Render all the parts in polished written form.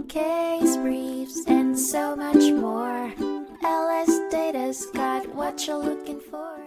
case briefs, and so much more. LSData's got what you're looking for.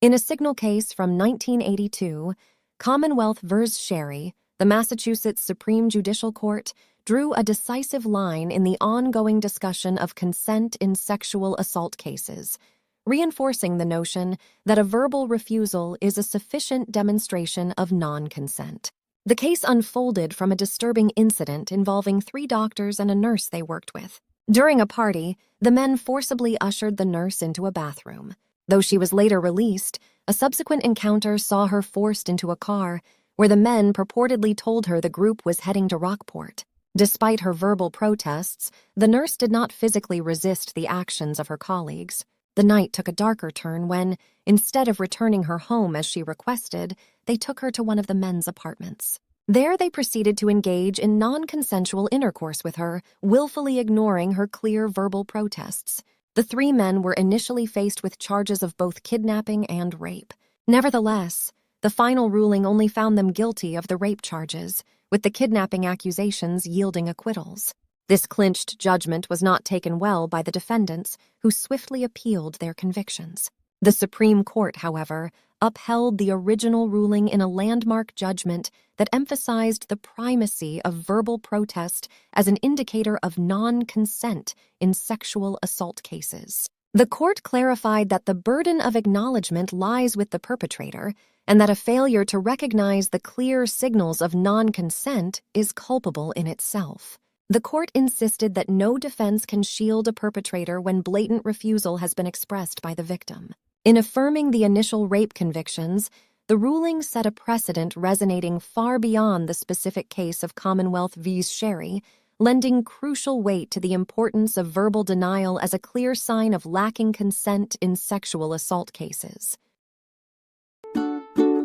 In a signal case from 1982, Commonwealth vs. Sherry, the Massachusetts Supreme Judicial Court, drew a decisive line in the ongoing discussion of consent in sexual assault cases, reinforcing the notion that a verbal refusal is a sufficient demonstration of non-consent. The case unfolded from a disturbing incident involving 3 doctors and a nurse they worked with. During a party, the men forcibly ushered the nurse into a bathroom. Though she was later released, a subsequent encounter saw her forced into a car, where the men purportedly told her the group was heading to Rockport. Despite her verbal protests, the nurse did not physically resist the actions of her colleagues. The night took a darker turn when, instead of returning her home as she requested, they took her to one of the men's apartments. There they proceeded to engage in non-consensual intercourse with her, willfully ignoring her clear verbal protests. The 3 men were initially faced with charges of both kidnapping and rape. Nevertheless, the final ruling only found them guilty of the rape charges, with the kidnapping accusations yielding acquittals. This clinched judgment was not taken well by the defendants, who swiftly appealed their convictions. The Supreme Court, however, upheld the original ruling in a landmark judgment that emphasized the primacy of verbal protest as an indicator of non-consent in sexual assault cases. The court clarified that the burden of acknowledgement lies with the perpetrator, and that a failure to recognize the clear signals of non-consent is culpable in itself. The court insisted that no defense can shield a perpetrator when blatant refusal has been expressed by the victim. In affirming the initial rape convictions, the ruling set a precedent resonating far beyond the specific case of Commonwealth vs. Sherry, lending crucial weight to the importance of verbal denial as a clear sign of lacking consent in sexual assault cases.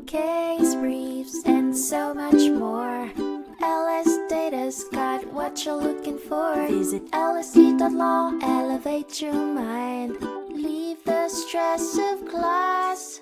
Case briefs, and so much more. LSData's got what you're looking for. Visit lsd.law, elevate your mind. Leave the stress of class.